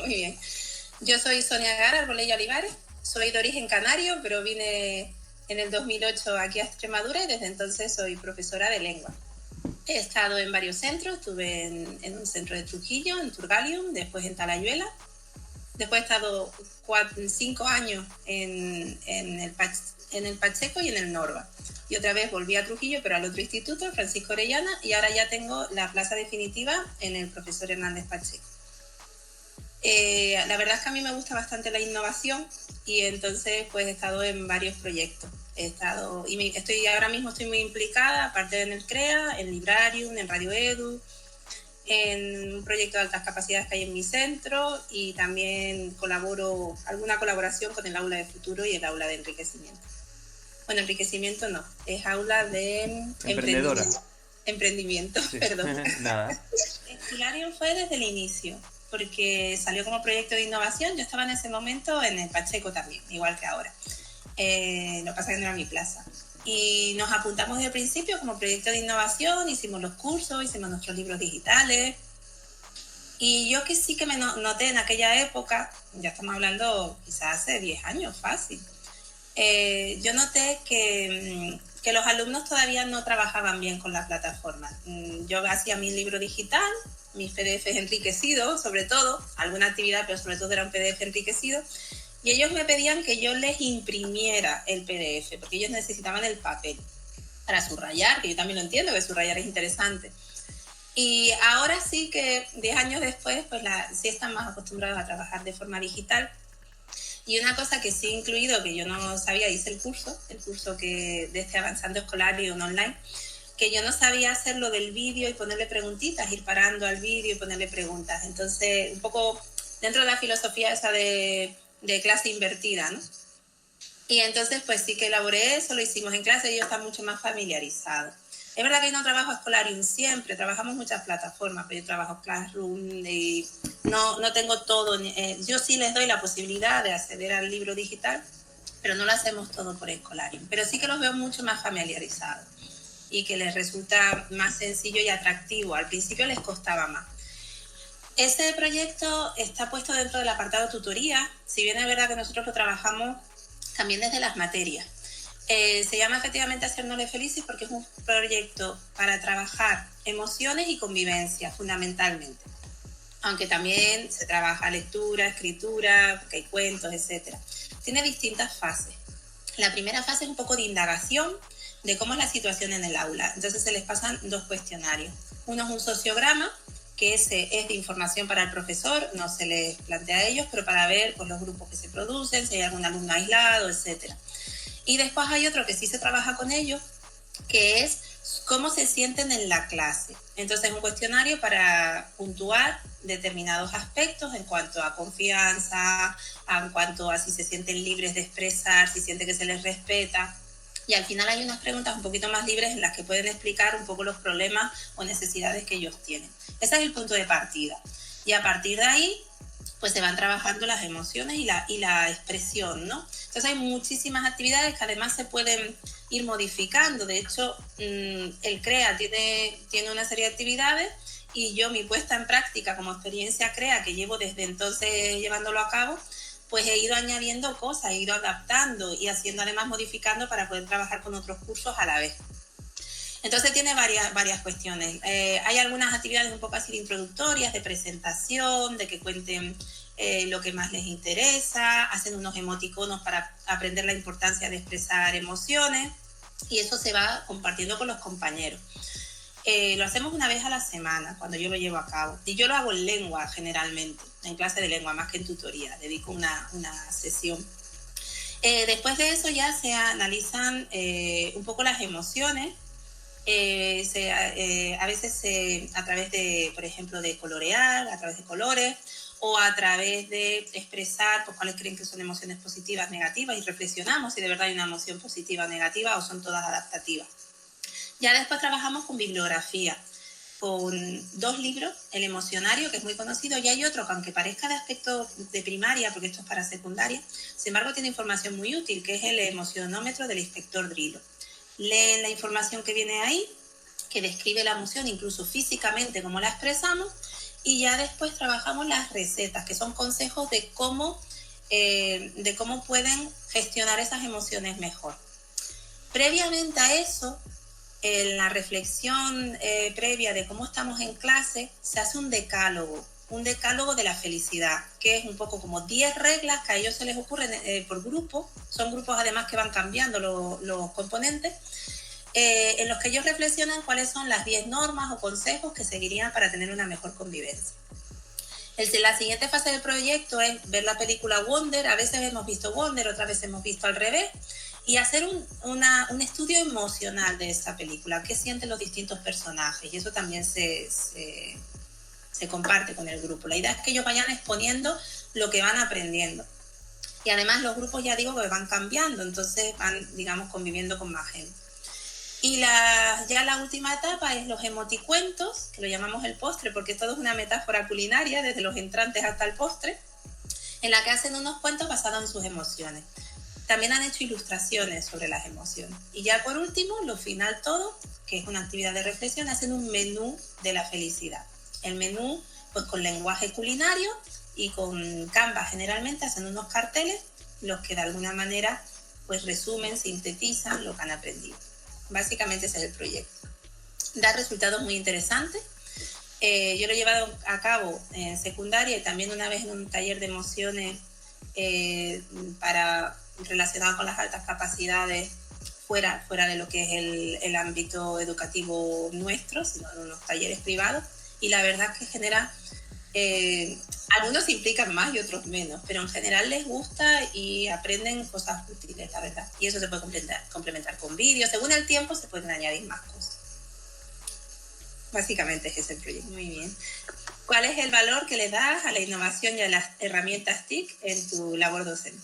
Muy bien. Yo soy Sonia Gara Arbolella Olivares, soy de origen canario, pero vine en el 2008 aquí a Extremadura y desde entonces soy profesora de lengua. He estado en varios centros, estuve en un centro de Trujillo, en Turgalium, después en Talayuela. Después he estado 5 años en el Pacheco y en el Norba. Y otra vez volví a Trujillo, pero al otro instituto, Francisco Orellana, y ahora ya tengo la plaza definitiva en el profesor Hernández Pacheco. La verdad es que a mí me gusta bastante la innovación y entonces pues he estado en varios proyectos. Ahora mismo estoy muy implicada, aparte en el CREA, en Librarium, en Radio Edu, en un proyecto de altas capacidades que hay en mi centro y también alguna colaboración con el aula de futuro y el aula de enriquecimiento. Bueno, enriquecimiento no, es aula de emprendimiento, sí. Perdón. Nada. Librarium fue desde el inicio, porque salió como proyecto de innovación. Yo estaba en ese momento en el Pacheco también, igual que ahora. Lo que pasa es que no era mi plaza. Y nos apuntamos desde el principio como proyecto de innovación, hicimos los cursos, hicimos nuestros libros digitales. Y yo que sí que me noté en aquella época, ya estamos hablando quizás hace 10 años, fácil, yo noté que los alumnos todavía no trabajaban bien con la plataforma. Yo hacía mi libro digital, mis PDFs enriquecidos, sobre todo, alguna actividad, pero sobre todo era un PDF enriquecido, y ellos me pedían que yo les imprimiera el PDF, porque ellos necesitaban el papel para subrayar, que yo también lo entiendo, que subrayar es interesante. Y ahora sí que 10 años después, pues sí están más acostumbrados a trabajar de forma digital. Y una cosa que sí he incluido, que yo no sabía, hice el curso que de este Avanzando Escolar y un online, que yo no sabía hacer lo del vídeo y ponerle preguntitas, ir parando al vídeo y ponerle preguntas. Entonces, un poco dentro de la filosofía esa de clase invertida, ¿no? Y entonces, pues sí que elaboré eso, lo hicimos en clase y ellos están mucho más familiarizados. Es verdad que yo no trabajo Escolarium siempre, trabajamos muchas plataformas, pero yo trabajo Classroom y no tengo todo. Yo sí les doy la posibilidad de acceder al libro digital, pero no lo hacemos todo por Escolarium. Pero sí que los veo mucho más familiarizados y que les resulta más sencillo y atractivo. Al principio les costaba más. Este proyecto está puesto dentro del apartado tutoría, si bien es verdad que nosotros lo trabajamos también desde las materias. Se llama efectivamente Haciéndole Felices porque es un proyecto para trabajar emociones y convivencia, fundamentalmente. Aunque también se trabaja lectura, escritura, porque hay cuentos, etc. Tiene distintas fases. La primera fase es un poco de indagación de cómo es la situación en el aula. Entonces se les pasan 2 cuestionarios. Uno es un sociograma, que ese es de información para el profesor, no se les plantea a ellos, pero para ver pues, los grupos que se producen, si hay algún alumno aislado, etc. Y después hay otro que sí se trabaja con ellos, que es cómo se sienten en la clase. Entonces es un cuestionario para puntuar determinados aspectos en cuanto a confianza, en cuanto a si se sienten libres de expresar, si sienten que se les respeta. Y al final hay unas preguntas un poquito más libres en las que pueden explicar un poco los problemas o necesidades que ellos tienen. Ese es el punto de partida. Y a partir de ahí, pues se van trabajando las emociones y la expresión, ¿no? Entonces hay muchísimas actividades que además se pueden ir modificando. De hecho, el CREA tiene una serie de actividades y yo mi puesta en práctica como experiencia CREA, que llevo desde entonces llevándolo a cabo, pues he ido añadiendo cosas, he ido adaptando y haciendo además modificando para poder trabajar con otros cursos a la vez. Entonces tiene varias cuestiones. Hay algunas actividades un poco así introductorias, de presentación, de que cuenten lo que más les interesa, hacen unos emoticonos para aprender la importancia de expresar emociones y eso se va compartiendo con los compañeros. Lo hacemos una vez a la semana cuando yo lo llevo a cabo y yo lo hago en lengua generalmente, en clase de lengua más que en tutoría, dedico una sesión. Después de eso ya se analizan un poco las emociones. A veces a través de, por ejemplo, de colorear, a través de colores o a través de expresar pues, cuáles creen que son emociones positivas, negativas y reflexionamos si de verdad hay una emoción positiva o negativa o son todas adaptativas. Ya después trabajamos con bibliografía, con 2 libros, el emocionario, que es muy conocido, y hay otro que aunque parezca de aspecto de primaria, porque esto es para secundaria, sin embargo tiene información muy útil, que es el emocionómetro del inspector Drilo. Leen la información que viene ahí, que describe la emoción incluso físicamente, cómo la expresamos, y ya después trabajamos las recetas, que son consejos de cómo pueden gestionar esas emociones mejor. Previamente a eso, en la reflexión previa de cómo estamos en clase, se hace un decálogo de la felicidad, que es un poco como 10 reglas que a ellos se les ocurren por grupo. Son grupos además que van cambiando los componentes, en los que ellos reflexionan cuáles son las 10 normas o consejos que seguirían para tener una mejor convivencia. La siguiente fase del proyecto es ver la película Wonder. A veces hemos visto Wonder, otras veces hemos visto al revés, y hacer un estudio emocional de esa película, qué sienten los distintos personajes, y eso también se comparte con el grupo. La idea es que ellos vayan exponiendo lo que van aprendiendo. Y además los grupos, ya digo, que van cambiando, entonces van, digamos, conviviendo con más gente. Y ya la última etapa es los emoticuentos, que lo llamamos el postre, porque todo es una metáfora culinaria, desde los entrantes hasta el postre, en la que hacen unos cuentos basados en sus emociones. También han hecho ilustraciones sobre las emociones. Y ya por último, lo final todo, que es una actividad de reflexión, hacen un menú de la felicidad. El menú, pues con lenguaje culinario y con Canva generalmente, hacen unos carteles, los que de alguna manera pues resumen, sintetizan lo que han aprendido. Básicamente ese es el proyecto. Da resultados muy interesantes. Yo lo he llevado a cabo en secundaria y también una vez en un taller de emociones relacionado con las altas capacidades fuera de lo que es el ámbito educativo nuestro, sino en unos talleres privados. Y la verdad es que genera... algunos se implican más y otros menos, pero en general les gusta y aprenden cosas útiles, la verdad. Y eso se puede complementar con vídeos. Según el tiempo se pueden añadir más cosas. Básicamente es ese el proyecto. Muy bien. ¿Cuál es el valor que le das a la innovación y a las herramientas TIC en tu labor docente?